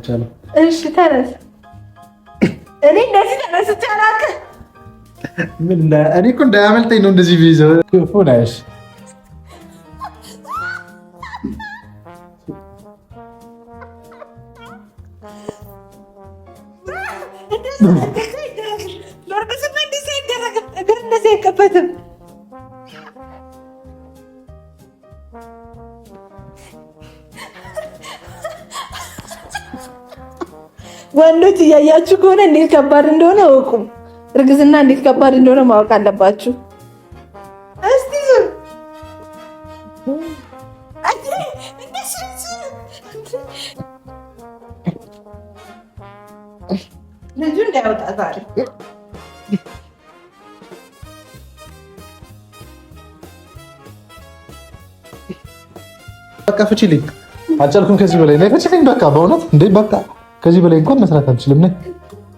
አይቻልም። እሺ ተነስ። እኔ እንደዚህ ተነስቼ አላውቅም። ምን እኔ እኮ እንዳያመልጠኝ ነው እንደዚህ ቢይዘው ክፉ ነሽ። እንደዚህ አይከበትም። ወንዶች እያያችሁ ከሆነ እንዴት ከባድ እንደሆነ እወቁ። እርግዝና እንዴት ከባድ እንደሆነ ማወቅ አለባችሁ። እስቲ ዙር ልጁ እንዳይወጣ ዛሬ በቃ ፍቺልኝ። አልቻልኩም ከዚህ በላይ ነይ ፍቺልኝ። በቃ በእውነት እንዴ በቃ ከዚህ በላይ እንኳን መስራት አልችልም።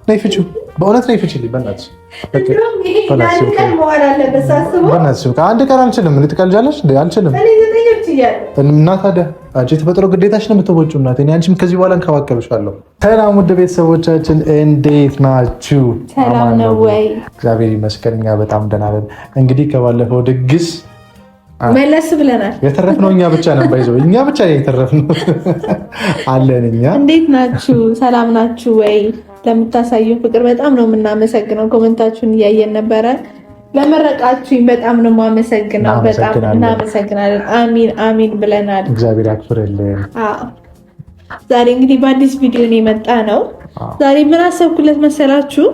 ነይ ፍቺው፣ በእውነት ነይ ፍቺልኝ። በእናትሽ አንድ ቀን አልችልም። ምን ትቀልጃለሽ? አልችልም እና ታዲያ አንቺ የተፈጥሮ ግዴታሽ ነው የምትወጪው። እናቴ እኔ አንቺም ከዚህ በኋላ እንከባከብሻለሁ። ሰላም ውድ ቤተሰቦቻችን እንዴት ናችሁ? ሰላም ነው ወይ? እግዚአብሔር ይመስገን እኛ በጣም ደህና ነን። እንግዲህ ከባለፈው ድግስ መለስ ብለናል። የተረፍነው እኛ ብቻ ነን። ባይዘው እኛ ብቻ ነን የተረፍነው አለን። እኛ እንዴት ናችሁ? ሰላም ናችሁ ወይ? ለምታሳዩ ፍቅር በጣም ነው የምናመሰግነው። ኮሜንታችሁን እያየን ነበረ። ለመረቃችሁኝ በጣም ነው የማመሰግነው። በጣም እናመሰግናለን። አሚን አሚን ብለናል። እግዚአብሔር ያክብርልን። ዛሬ እንግዲህ በአዲስ ቪዲዮ ነው የመጣ ነው። ዛሬ ምን አሰብኩለት መሰላችሁ?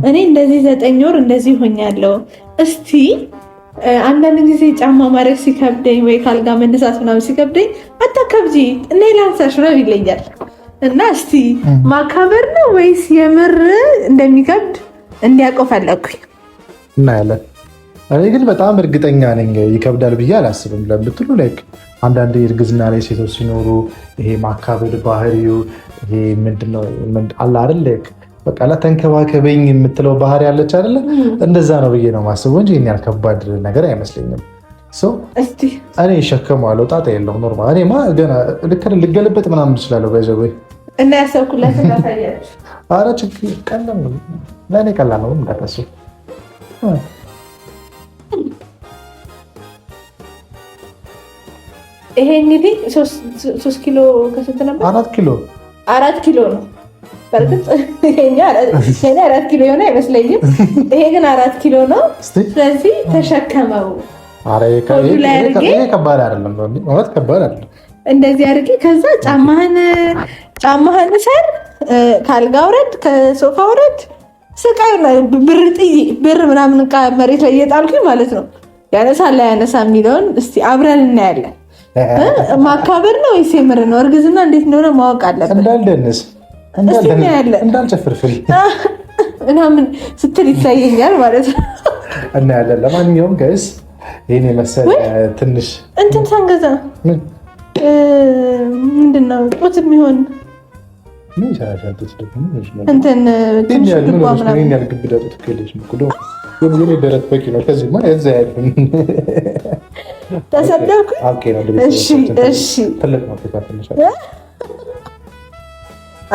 እኔ እንደዚህ 9 ወር እንደዚህ ሆኛለሁ። እስቲ አንዳንድ ጊዜ ጫማ ማድረግ ሲከብደኝ ወይ ካልጋ መነሳት ምናምን ሲከብደኝ አታከብጂ እና ላንሳሽ ነው ይለኛል። እና እስቲ ማካበር ነው ወይስ የምር እንደሚከብድ እንዲያውቀው ፈለኩኝ። እናያለን። እኔ ግን በጣም እርግጠኛ ነኝ ይከብዳል ብዬ አላስብም። ለምትሉ ላይክ አንዳንድ እርግዝና ላይ ሴቶች ሲኖሩ ይሄ ማካበድ ባህሪው ይሄ ምንድነው አለ አይደል? በቃ ተንከባከበኝ የምትለው ባህሪ ያለች አይደለ? እንደዛ ነው ብዬ ነው ማስበው እንጂ እኔ ያልከባድ ነገር አይመስለኝም። እኔ እሸከመዋለሁ፣ ጣጣ የለውም። ኖርማል እኔማ ገና ልገለበጥ ምናምን እችላለሁ። ባይዘው እና ያሰብኩለት እንዳሳያችሁ። ኧረ ችግር ቀላል ነው፣ ለእኔ ቀላል ነው እንዳታስብ። ይሄ እንግዲህ 3 ኪሎ ከስንት ነበር? 4 ኪሎ ነው። በርግጥ ይሄኛ 4 ኪሎ የሆነ አይመስለኝም። ይሄ ግን 4 ኪሎ ነው። ስለዚህ ተሸከመው። ይሄ ከባድ አይደለም፣ ማለት ከባድ አይደለም። እንደዚህ አድርጌ ከዛ ጫማህን ሰር፣ ካልጋ ውረድ፣ ከሶፋ ውረድ፣ ስቃይ ብር ምናምን መሬት ላይ እየጣልኩኝ ማለት ነው። ያነሳል ያነሳ የሚለውን እስቲ አብረን እናያለን። ማካበር ነው ወይስ የምር ነው? እርግዝና እንዴት እንደሆነ ማወቅ አለብን። እንዳልደንስ እንዳልጨፍርፍል ምናምን ስትል ይታየኛል ማለት ነው። እናያለን። ለማንኛውም ጋይስ ይህን የመሰለ ትንሽ እንትን ሳንገዛ ምንድነው ጡት የሚሆን እንትን ደረት በቂ ነው። ከዚህማ የዛ ያሉን ተሰደብኩ።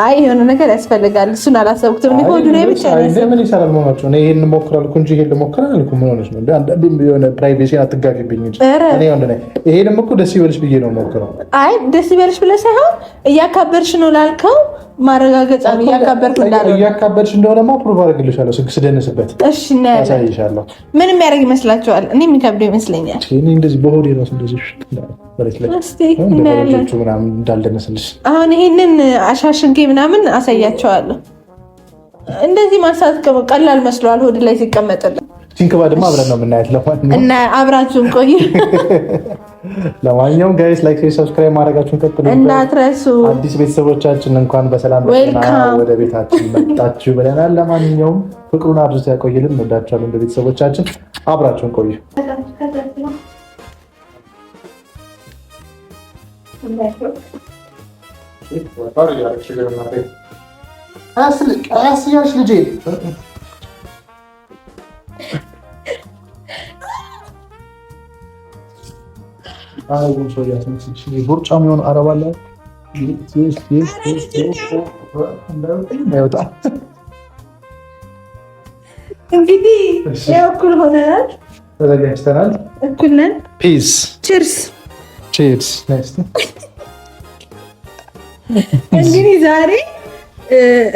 አይ የሆነ ነገር ያስፈልጋል። እሱን አላሰብኩትም። ሆዱ ላይ ብቻ ምን ይሰራል መሆናቸው ነው። ይሄን ሞክራል እንጂ ይሄን ልሞክር አልኩ። ምን ሆነሽ ነው? አንዳንዴም የሆነ ፕራይቬሲ አትጋፊብኝ እንጂ ይሄንም እኮ ደስ ይበልሽ ብዬ ነው ሞክረው። አይ ደስ ይበልሽ ብለህ ሳይሆን እያካበርሽ ነው ላልከው ማረጋገጫ ነው። እያካበርሽ እንደሆነማ ፕሩቭ አደርግልሻለሁ። ስደንስበት እሺ እናያለን። ምን የሚያደርግ ይመስላችኋል? እኔ የሚከብደው ይመስለኛል። እኔ እንደዚህ በሆዴ ነው እንደዚህ እንዳልደነስልሽ። አሁን ይሄንን አሻሽንጌ ምናምን አሳያቸዋለሁ። እንደዚህ ማንሳት ቀላል መስሏል ሆድ ላይ ሲቀመጥልን። ሲንክባ ደግሞ አብረን ነው የምናያት። እና አብራችሁን ቆይ። ለማንኛውም ጋይስ ላይክ፣ ሰብስክራይብ ማድረጋችሁን ቀጥሉ እንዳትረሱ። አዲስ ቤተሰቦቻችን እንኳን በሰላም ወደ ቤታችን መጣችሁ ብለናል። ለማንኛውም ፍቅሩን አብዝቶ ያቆይልን። እንወዳችኋለን። እንደ ቤተሰቦቻችን አብራችሁን ቆዩ። አያስያሽ ልጄ ቦርጫም የሆነ አረብ አለ እንግዲህ ያው እኩል ሆነናል፣ ተዘጋጅተናል፣ እኩል ነን። ፒስ ቺርስ ቺርስ። እንግዲህ ዛሬ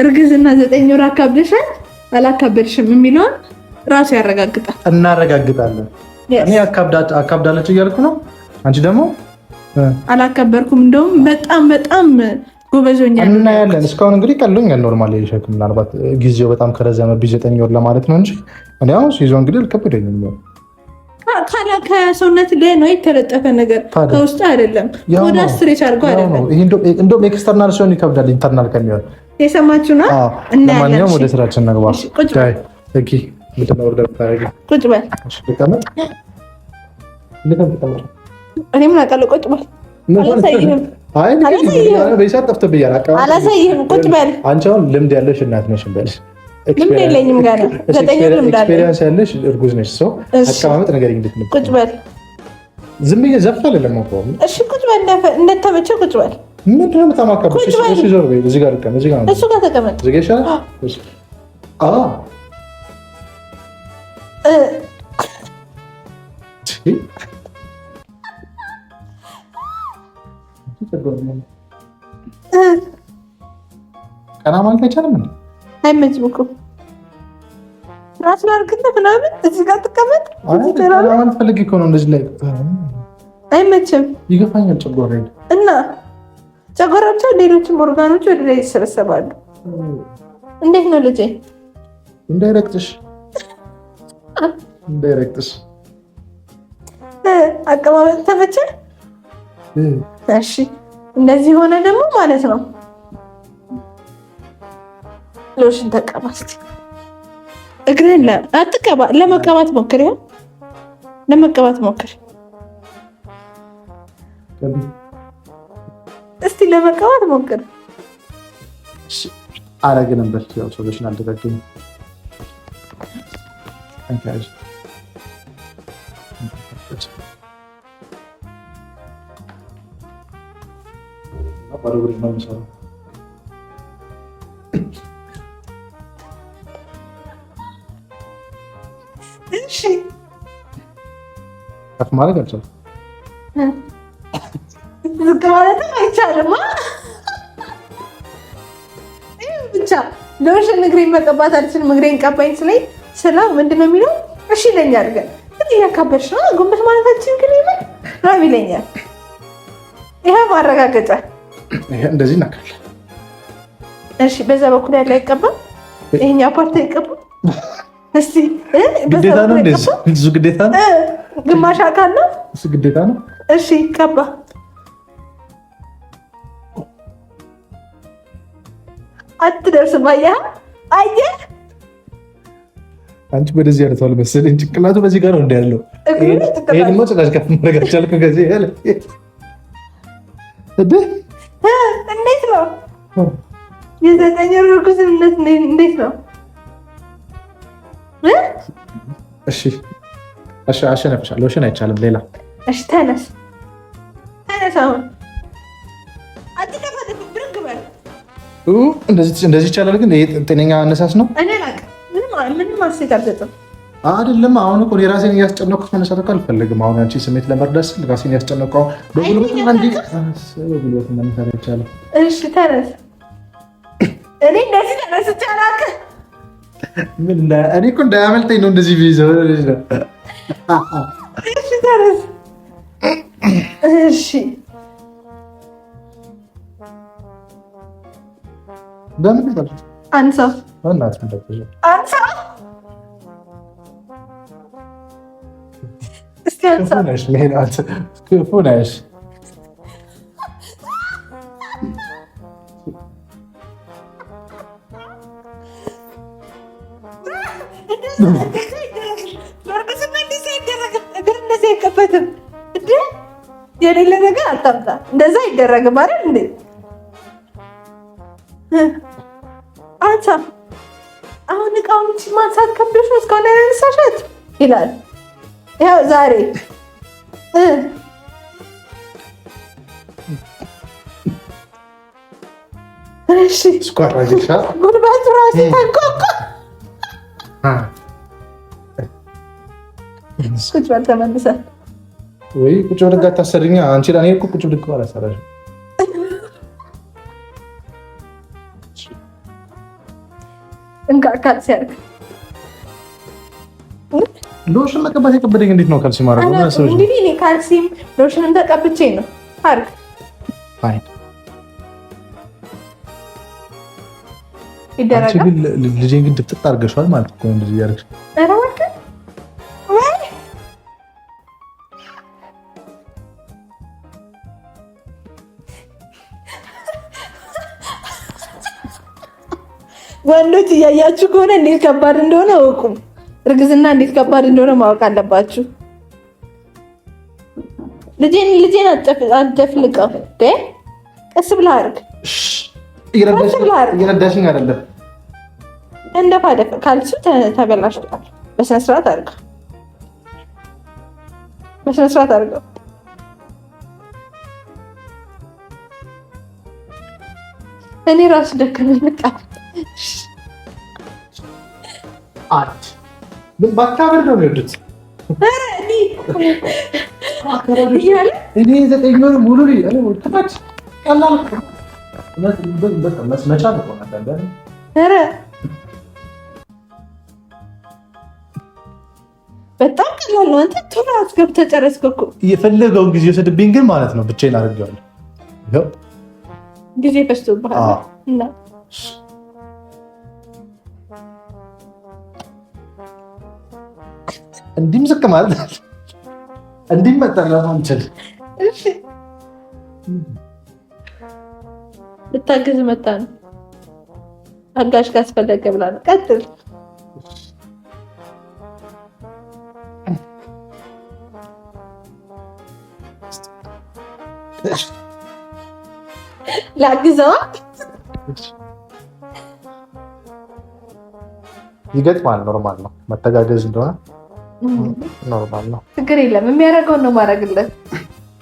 እርግዝና 9 ወር አካብደሻል አላካበድሽም የሚለውን ራሱ ያረጋግጣል። እናረጋግጣለን። እኔ አካብዳለች እያልኩ ነው፣ አንቺ ደግሞ አላካበርኩም። እንደውም በጣም ጎበዞኛል። እናያለን። እስካሁን እንግዲህ ቀሎኛል። ኖርማል የሸክም ምናልባት ጊዜው በጣም ከረዘመብኝ 9 ወር ለማለት ነው እንጂ እኔ አሁን ሲይዘው እንግዲህ አልከበደኝም። ከሰውነት ላይ ነው የተለጠፈ ነገር ከውስጥ አይደለም። ወደ ስትሬች አድርጎ አይደለም። እንደውም ኤክስተርናል ሲሆን ይከብዳል ኢንተርናል ከሚሆን። የሰማችሁ ነው። ለማንኛውም ወደ ስራችን ነግባ። ቁጭ በል። እኔ ምን አውቃለሁ? ቁጭ በል። በይሳት ጠፍተብኛል። አላሳይህም። ቁጭ በል። አንቺ አሁን ልምድ ያለሽ እናት ነሽ በል። ልምድ የለኝም ገና 9 ወር ልምድ አለኝ። ኤክስፔሪየንስ ያለሽ እርጉዝ ነሽ። ሰው አቀማመጥ ነገር እንድትነው። ቁጭ በል። ዝም ብዬ ዘፍ አይደለም እኮ። እሺ ቁጭ በል። እንደተመቸህ ቁጭ በል። ምንድን ነው የምታማከብሽ? እሺ ዞር በይ። እዚህ ጋር ልቀም። እዚህ ጋር ነው። እሱ ጋር ተቀመጥ። እዚህ ጋር ይሻላል። እሺ ቀና ማለት አይቻልም እንዴ? አይመችም እኮ ራስን አድርግልህ ምናምን እዚህ ጋር ትቀመጥ። ፈልግ እኮ ነው እንደዚህ ላይ አይመችም። ይገፋኛል ጨጓራዬ እና ጨጓራቸው ሌሎችም ኦርጋኖች ወደ ላይ ይሰበሰባሉ። እንዴት ነው ልጄ? እንዳይረግጥሽ አቀማመጥ ተመቸ? እሺ እንደዚህ ሆነ ደግሞ ማለት ነው። ሎሽን ተቀባ እስኪ። እግርህን አትቀባ፣ ለመቀባት ሞክር። ይኸው ለመቀባት ሞክር እስቲ፣ ለመቀባት ሞክር። አረግ ነበር ያው ሎሽን አልተጠቀምም። አንካጅ አባሮሪ ነው የሚሰራው። እሺ ከፍ ማድረግ አልቻልኩም። ዝቅ ማለት አይቻልም። ብቻ ሎሽን እግሬን መቀባት አልችልም። እግሬን ቀባኝ ስለው ምንድን ነው የሚለው? እሺ ይለኛል። ግን እያካበድሽ ነው ጎንበስ ማለታችን ግን ነው ይለኛል። ይሄ ማረጋገጫ እንደዚህ እናካለን። እሺ በዛ በኩል ያለ አይቀባም፣ ይሄኛው ፓርት አይቀባም። እስቲ ግዴታ ነው እንደዚህ እሱ ግዴታ ነው፣ ግማሽ አካል ነው እሱ ግዴታ ነው። እሺ ቀባ። አትደርስም። አየህ አንቺ ወደዚህ ያርተዋል መሰለኝ። ጭንቅላቱ በዚህ ጋር ነው እንዳለው። ይሄ ደግሞ ጭራሽ ከፍ ማድረግ አልቻልኩም። ከዚህ ያለ እንዴት ነው የ9 ወር እርጉዝነት? እንዴት ነው? እሺ አሸነፍሻለሁ። ሎሽን አይቻልም። ሌላ እሺ ተነስ። አሁን ብድግ በል። እንደዚህ ይቻላል። ግን ይሄ ጤነኛ አነሳስ ነው? እኔ አላውቅም። ምንም አስተያየት አልሰጥም። አይደለም አሁን እኮ የራሴን እያስጨነኩት መነሳት እኮ አልፈልግም። አሁን አንቺ ስሜት ለመርዳት ስል ራሴን እያስጨነኩ በጉልበት መነሳት አይቻልም። እሺ ተነስ። እኔ እንደዚህ ተነስቼ አላውቅም። እኔ እኮ እንዳያመልጠኝ ነው እንደዚህ ቢይዘው። እሺ ተነስ። እሺ በምን ነው አንሳው? እናት ምንድነው አንሳው? እስቲ አንሳው። ክፉ ነሽ። እንደዚህ አይከፈትም። የሌለ ነገር አታምጣ። እንደዛ አይደረግም አይደል እንዴ? አንሳ። አሁን እቃውን ማንሳት ከብዶሽ ነው እስካሁን ያነሳሻት ይላል። ያው ዛሬ ስኳር አድርገሻ ጉልበቱ ራሱ ተንቆቆ ቁጭ በል ተመልሰን ወይ ቁጭ ብድግ አታሰርኛ አንቺ ለኔ እኮ ቁጭ ብድግ አላሰራሽ እንካ ካልሲ አድርግ ሎሽን መቀባት የከበደኝ እንዴት ነው ካልሲ ማድረግ ነው ሰው እንግዲህ እኔ ካልሲም ሎሽንም ተቀብቼ ነው አድርግ ፋይን ይደረጋል አንቺ ግን ልጄን ግን ድፍጥጥ አድርገሽዋል ማለት እኮ ነው እንደዚህ ያደርግሽ ኧረ እባክህ ወንዶች እያያችሁ ከሆነ እንዴት ከባድ እንደሆነ እወቁ። እርግዝና እንዴት ከባድ እንደሆነ ማወቅ አለባችሁ። ልጄን አትደፍልቀው። ቀስ ብለህ አድርግ። እየነዳሽኝ አይደለም። እንደፋደፍ ካልሱ ተበላሽቷል። በስነ ስርዓት አድርገው። በስነ ስርዓት አድርገው። እኔ ራሱ ደከመኝ በቃ ምን ባካበር ነው የሚወዱት? እኔ 9 ወር ሙሉ መቻል በጣም ቀላል ነው። አንተ ቶሎ አስገብተህ ጨረስክ እኮ። የፈለገውን ጊዜ ወሰድብኝ ግን ማለት ነው ብቻዬን አድርጌዋለሁ። ጊዜ ፈጅቶብሃል እና እንዲህም ዝቅ ማለት እንዲህም መጠረፍ አንችል። እሺ ልታግዝ መጣ ነው። አጋሽ ካስፈለገ ብላ ነው። ቀጥል። ላግዘዋ ይገጥማል። ኖርማል ነው መተጋገዝ እንደሆነ ኖርማል ነው። ችግር የለም። የሚያደርገውን ነው ማድረግለት።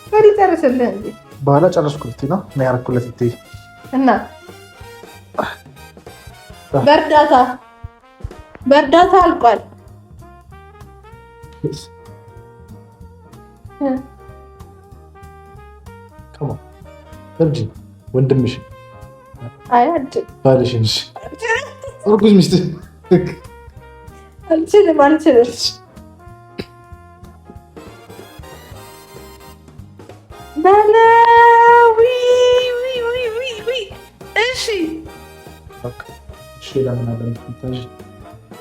ወዲ ጨርስልህ እንጂ በኋላ ጨረስኩት ነው የሚያደርኩለት እንት እና በእርዳታ አልቋል። እርጂ ወንድምሽ ባልሽን እርጉዝ ሚስት አልችልም። እሺ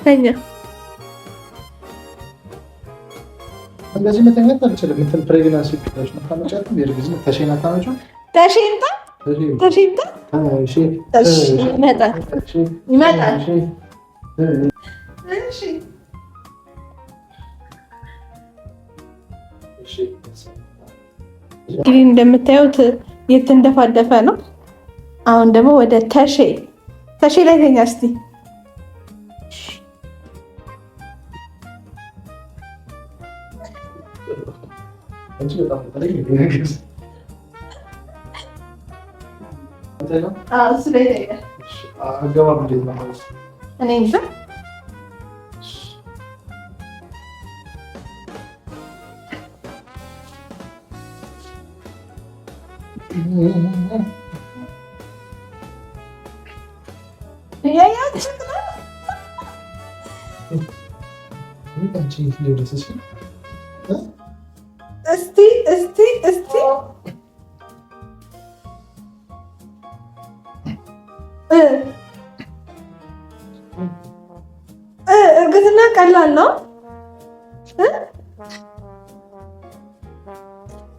ተኛ። እንደዚህ መተኛት አልችልም። እንትን ፕሬግናንሲ ፒሪዮድ መታመጫት የእርግዝና ተሽና ታመጫ ተሽንታ ይመጣል። እንግዲህ እንደምታዩት የተንደፋደፈ ነው። አሁን ደግሞ ወደ ተሼ ላይ ተኛ እስቲ። እኔ እንጃ እስቲ እርግዝና ቀላል ነው።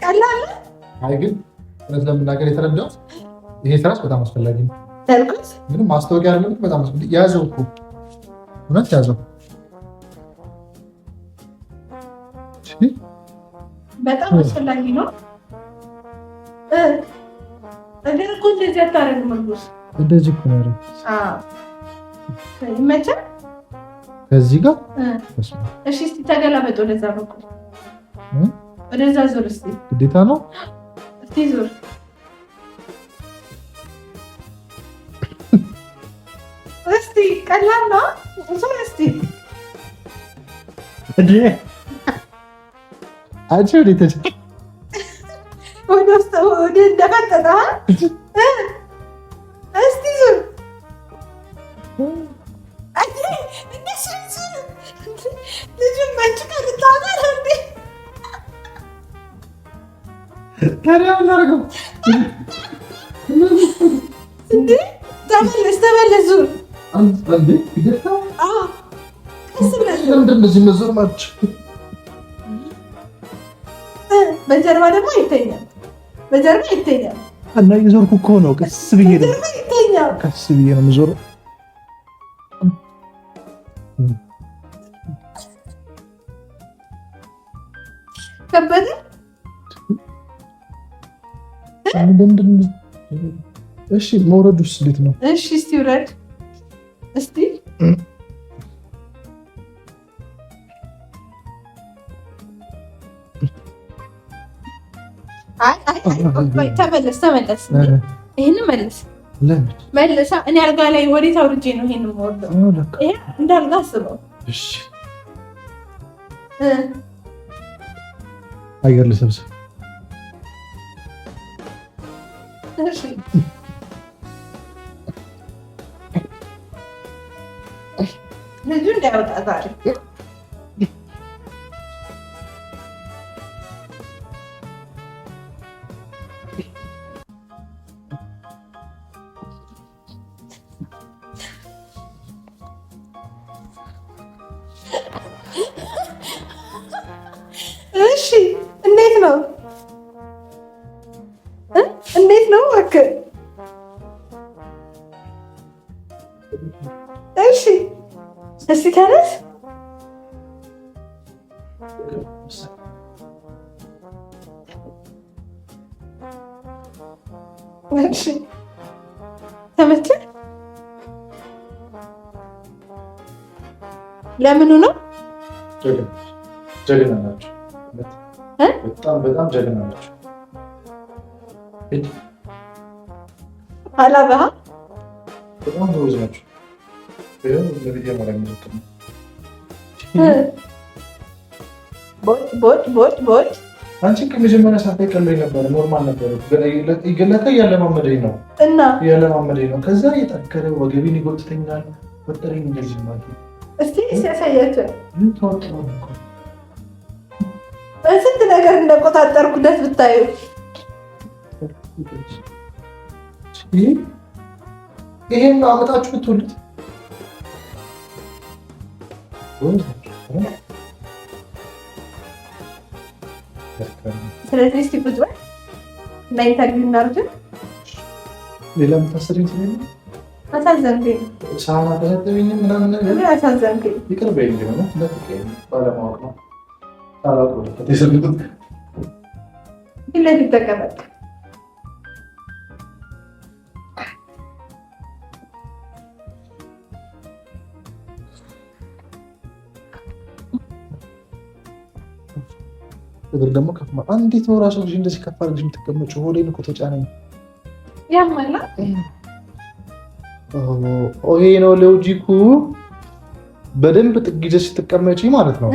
ቀላል አይ ግን እውነት ለመናገር የተረዳሁት ይሄ ትራስ በጣም አስፈላጊ ነው። ምንም ማስታወቂያ አይደለም። በጣም አስፈላጊ ያዘው እኮ እውነት ያዘው። በጣም አስፈላጊ ነው። እንደዚህ እኮ እንደዚህ አታረግም። እርጉዝ እንደዚህ እኮ ነው። ይመቻል ከዚህ ጋር። እሺ እስቲ ተገላበጥ። ወደዛ በኩል ወደዛ ዞር እስቲ። ግዴታ ነው። እስቲ ዞር። እስቲ ቀላል ነው። ዙር እስቲ አንቺ ወደ ውስጥ ወደ እንደፈጠጠ እስቲ ዙር ልጁን መንጭ ከልታወጣ እንዴ? እንዴ ተመለስ ተመለስ ዙር በጀርባ ደግሞ አይተኛም። በጀርባ አይተኛም እና የዞርኩ እኮ ነው። ቀስ ብዬ ነው የምዞረው። ከበደ እሺ፣ መውረዱስ እንዴት ነው? እሺ፣ እስቲ ውረድ እስቲ ተመለስ ተመለስ። ይሄንን መልስ መልሳ። እኔ አልጋ ላይ ወዴት አውርጄ ነው ይሄንን የምወርደው? ይሄ እንዳልጋ አስበው። እሺ አየር ልሰብስብ። እሺ ልጁ እንዳይወጣ ዛሬ እሺ እንዴት ነው? እንዴት ነው? እባክህ እሺ፣ እስቲ ተነስ። እሺ ተመቸህ? ለምኑ ነው? ጀግና ናቸው። በጣም ጀግና ናቸው። አላበሃ በጣም ጎበዝ ናቸው። ቦት አንቺን ከመጀመሪያ ሰዓት ላይ ቀሎኝ ነበረ። ኖርማል ነበረ። ይገለጣ እያለማመደኝ ነው እና እያለማመደኝ ነው። ከዛ የጠከረ ወገቤን ይጎትተኛል። ወጠረኝ እንደዚህ ማለት ነው። እስቲ ሲያሳያቸው ምን ተወጥሮ ስንት ነገር እንደቆጣጠርኩለት ብታዩ። ይሄን አመጣችሁ ብትወልድ ስለዚህ እስቲ ቁጭ በል እና ኢንተርቪው እናድርግ። ሌላ የምታሰሪኝ ስለሌለ አሳዘንከኝ። ሳህን አልተሰጠኝም ምናምን ነገር አሳዘንከኝ። ይቅር በይኝ ነው ባለማወቅ ነው። አላውቅም የሰጡት ፊት ለፊት ተቀመጥ። እግር ደግሞ ከፍ እንዴት ነው ራሱ ልጅ እንደዚህ ከፍ አድርገሽ የምትቀመጪው? ሆዴን እኮ ተጫነኝ። ያማላ ይሄ ነው ሎጂኩ። በደንብ ጥግ ይዘሽ ስትቀመጪ ማለት ነው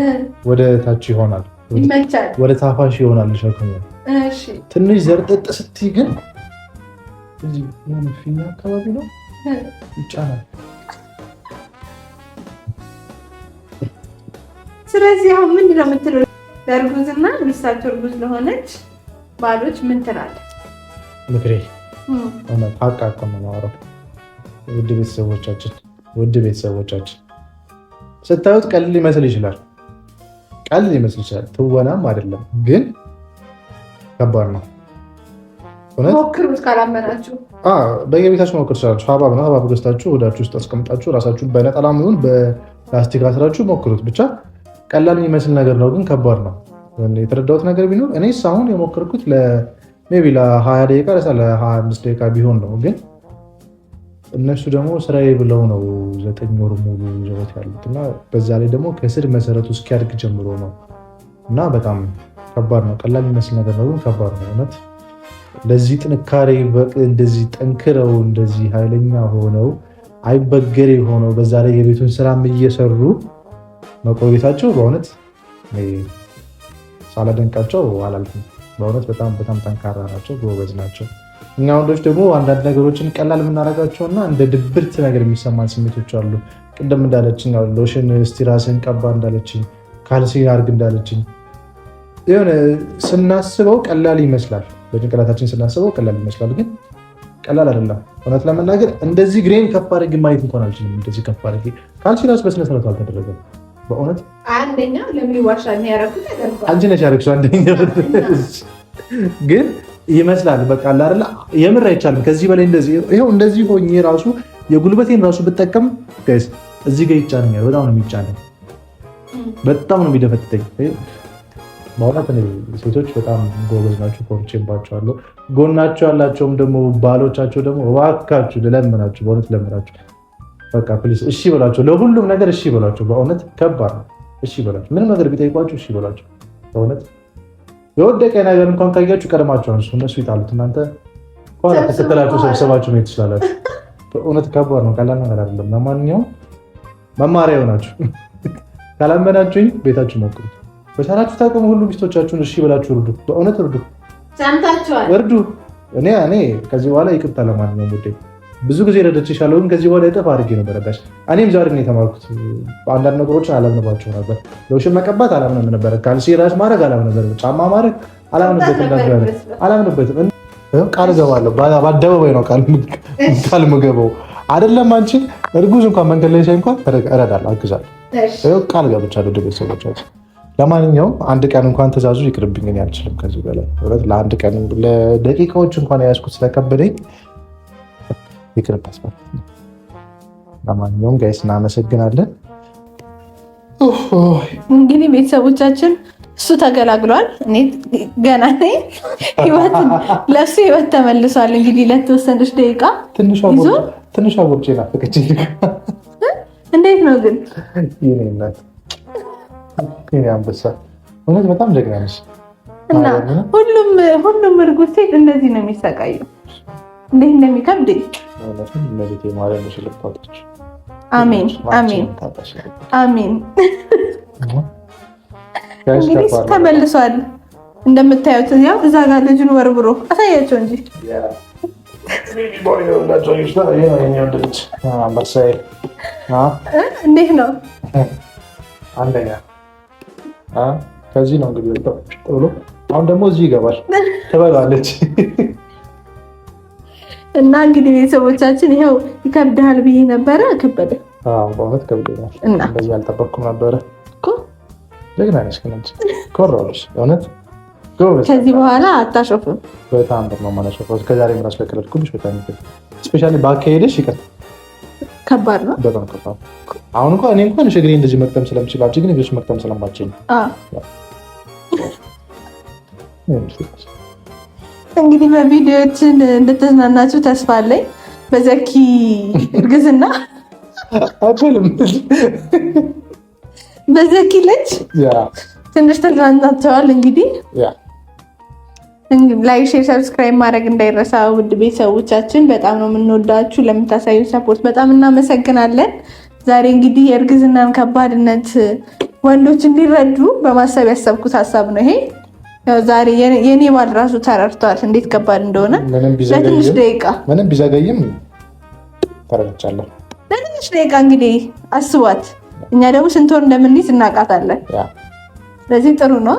ወደ ታች ይሆናል፣ ይመቻል፣ ወደ ታፋሽ ይሆናል ሸክሙ። እሺ ትንሽ ዘርጠጥ ስትይ ግን እዚህ ምን ፊኛ አካባቢ ነው ይጫናል። ስለዚህ አሁን ምንድን ነው የምትለው? ለእርጉዝና ሚስታቸው እርጉዝ ለሆነች ባሎች ምን ትላለህ? ምክሬ ሀቅ ነው የማወራው። ውድ ቤተሰቦቻችን ስታዩት ቀልል ሊመስል ይችላል፣ ትወናም አይደለም፣ ግን ከባድ ነው። ሞክሩት ካላመናችሁ በየቤታችሁ ሞክር ትችላላችሁ። ሀባብ ነው። ሀባብ ገዝታችሁ ወዳችሁ ውስጥ አስቀምጣችሁ ራሳችሁን በነጠላ ይሁን በፕላስቲክ አስራችሁ ሞክሩት። ብቻ ቀላል የሚመስል ነገር ነው፣ ግን ከባድ ነው። የተረዳሁት ነገር ቢኖር እኔስ አሁን የሞከርኩት ሜይ ቢ ለ20 ደቂቃ ለ25 ደቂቃ ቢሆን ነው፣ ግን እነሱ ደግሞ ስራዬ ብለው ነው 9 ወር ሙሉ ይዘውት ያሉት እና በዛ ላይ ደግሞ ከስር መሰረቱ እስኪያድግ ጀምሮ ነው እና በጣም ከባድ ነው። ቀላል የሚመስል ነገር ነው፣ ግን ከባድ ነው እውነት። እንደዚህ ጥንካሬ እንደዚህ ጠንክረው እንደዚህ ኃይለኛ ሆነው አይበገሬ ሆነው በዛ ላይ የቤቱን ስራም እየሰሩ መቆየታቸው በእውነት ሳላደንቃቸው አላልኩም። በእውነት በጣም በጣም ጠንካራ ናቸው፣ ጎበዝ ናቸው። እኛ ወንዶች ደግሞ አንዳንድ ነገሮችን ቀላል የምናደርጋቸውና እንደ ድብርት ነገር የሚሰማን ስሜቶች አሉ። ቅድም እንዳለችኝ ሎሽን እስቲ ራስን ቀባ እንዳለችኝ፣ ካልሲ አድርግ እንዳለችኝ የሆነ ስናስበው ቀላል ይመስላል። በጭንቅላታችን ስናስበው ቀላል ይመስላል፣ ግን ቀላል አይደለም። እውነት ለመናገር እንደዚህ ግሬን ከፍ አድርጌ ማየት እንኳን አልችልም። እንደዚህ ከፍ አድርጌ ካልሲ ራሱ በስነ ስርዓቱ አልተደረገም። በእውነት አንደኛ ለምን ይዋሻል ያደረኩት አንቺ ነሽ ያደረግሽው። አንደኛ ግን ይመስላል በቃ አይደለ? የምር አይቻልም ከዚህ በላይ እንደዚህ ይኸው እንደዚህ ሆኜ ራሱ የጉልበቴን ራሱ ብጠቀም ጋይስ እዚህ ጋር ይጫነኛል። በጣም ነው የሚጫነኝ፣ በጣም ነው የሚደፈጥተኝ። በእውነት ሴቶች በጣም ጎበዝ ናቸው፣ ኮርቼባቸዋለሁ። ጎናቸው ያላቸውም ደግሞ ባሎቻቸው ደግሞ እባካችሁ ልለምናችሁ፣ በእውነት ልለምናችሁ፣ በቃ ፕሊስ እሺ በሏቸው፣ ለሁሉም ነገር እሺ በሏቸው። በእውነት ከባድ ነው። እሺ በሏቸው፣ ምንም ነገር ቢጠይቋችሁ እሺ በሏቸው። በእውነት የወደቀ ነገር እንኳን ካያችሁ ቀድማችሁ አንሱ፣ እነሱ ይጣሉት፣ እናንተ ኋላ ተከተላችሁ ሰብሰባችሁ መሄድ ትችላላችሁ። በእውነት ከባድ ነው፣ ቀላል ነገር አይደለም። ለማንኛውም መማሪያ ይሆናችሁ። ካላመናችሁኝ ቤታችሁ ሞክሩት። በቻላችሁ ታቅሙ ሁሉ ሚስቶቻችሁን እሺ ብላችሁ እርዱ። በእውነት እርዱ፣ ሰምታችኋል፣ እርዱ። እኔ ከዚህ በኋላ ይቅርታ ለማንኛውም ጉዳይ ብዙ ጊዜ ረድቼሻለሁ፣ ግን ከዚህ በኋላ እጥፍ አድርጌ ነው በረዳሽ። እኔም ዛሬ ነው የተማርኩት። አንዳንድ ነገሮችን አላምንባቸው ነበር። ሎሽን መቀባት አላምንም ነበር፣ ካልሲ ራስ ማድረግ አላምንም ነበር፣ ጫማ ማድረግ አላምንበትም። ቃል እገባለሁ፣ በአደባባይ ነው ቃል ምገባው። አይደለም አንቺ እርጉዝ እንኳን መንገድ ላይ ሳይ እንኳን እረዳለሁ፣ አግዛለሁ። ቃል ገብቻለሁ ወደ ቤተሰቦቻችን። ለማንኛውም አንድ ቀን እንኳን ትእዛዙ ይቅርብኝ፣ እኔ አልችልም ከዚህ በላይ ለአንድ ቀን ለደቂቃዎች እንኳን የያዝኩት ስለከበደኝ ይቅርብ። ለማንኛውም ጋይስ እናመሰግናለን። እንግዲህ ቤተሰቦቻችን እሱ ተገላግሏል፣ እኔ ገና ነኝ። ለእሱ ህይወት ተመልሷል። እንግዲህ ለተወሰነች ደቂቃ ትንሿ ቦርጬ ናፈቀችኝ። እንዴት ነው ግን የኔ እናት የኔ አንበሳ እውነት በጣም ጀግና ነሽ። እና ሁሉም እርጉዝ ሴት እንደዚህ ነው የሚሰቃየው። እንዴት እንደሚከብድ አሜን አሜን አሜን። እንግዲህ ተመልሷል እንደምታዩት። ያው እዛ ጋር ልጁን ወርብሮ አሳያቸው እንጂ እንዴት ነው አንደኛ ከዚህ ነው እንግዲህ ብሎ አሁን ደግሞ እዚህ ይገባል፣ ትበላለች። እና እንግዲህ ቤተሰቦቻችን ይኸው ይከብድሃል ብዬ ነበረ፣ ከበደ። በእውነት ከብዶኛል። እንደዚህ አልጠበቅኩም ነበረ እኮ። ጀግና ነሽ ግን አንቺ፣ ኮራለሽ በእውነት ጎበዝ። ከዚህ በኋላ አታሾፍም። በጣም ደግሞ ማለሾፍ ከዛሬ ምን አስፈቀደልኩብሽ? በጣም ይፈል ስፔሻሊ ባካሄደሽ ይቀር ከባድ ነው፣ በጣም ከባድ። አሁን እንኳን እኔ እንኳን እግሬ እንደዚህ መቅጠም ስለምችል አንቺ ግን እግርሽ መቅጠም ስለማትችል እንግዲህ በቪዲዮዎችን እንደተዝናናችሁ ተስፋ አለኝ። በዘኪ እርግዝና በዘኪ ልጅ ትንሽ ተዝናናችኋል። እንግዲህ ላይክ፣ ሼር፣ ሰብስክራይብ ማድረግ እንዳይረሳ። ውድ ቤተሰቦቻችን በጣም ነው የምንወዳችሁ። ለምታሳዩ ሰፖርት በጣም እናመሰግናለን። ዛሬ እንግዲህ የእርግዝናን ከባድነት ወንዶች እንዲረዱ በማሰብ ያሰብኩት ሀሳብ ነው ይሄ። ዛሬ የኔ ባል ራሱ ተረድቷል እንዴት ከባድ እንደሆነ። ለትንሽ ደቂቃ ምንም ቢዘገይም ተረድቻለሁ። ለትንሽ ደቂቃ እንግዲህ አስቧት። እኛ ደግሞ ስንት ወር እንደምንይዝ እናውቃታለን። ስለዚህ ጥሩ ነው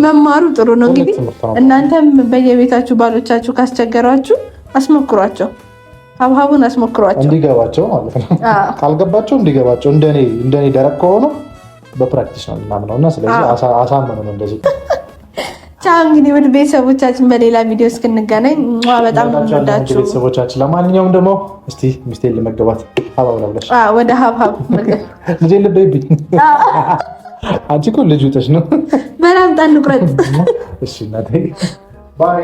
መማሩ፣ ጥሩ ነው። እንግዲህ እናንተም በየቤታችሁ ባሎቻችሁ ካስቸገሯችሁ አስሞክሯቸው፣ ሀብሀቡን አስሞክሯቸው እንዲገባቸው ማለት ነው። ካልገባቸው እንዲገባቸው። እንደኔ ደረቅ ከሆኑ በፕራክቲስ ነው ምናምነው እና ስለዚህ አሳመኑ ነው እንደዚህ። ቻው እንግዲህ ወደ ቤተሰቦቻችን በሌላ ቪዲዮ እስክንገናኝ በጣም እንወዳችሁ ቤተሰቦቻችን። ለማንኛውም ደግሞ እስቲ ሚስቴን ለመገባት ሀብሀብ ነው ብለሽ ወደ ሀብሀብ ልጄ ልበይብኝ። አንቺ እኮ ልጅ ውጠሽ ነው። በላምጣ እንቁረጥ። እሺ እናቴ ባይ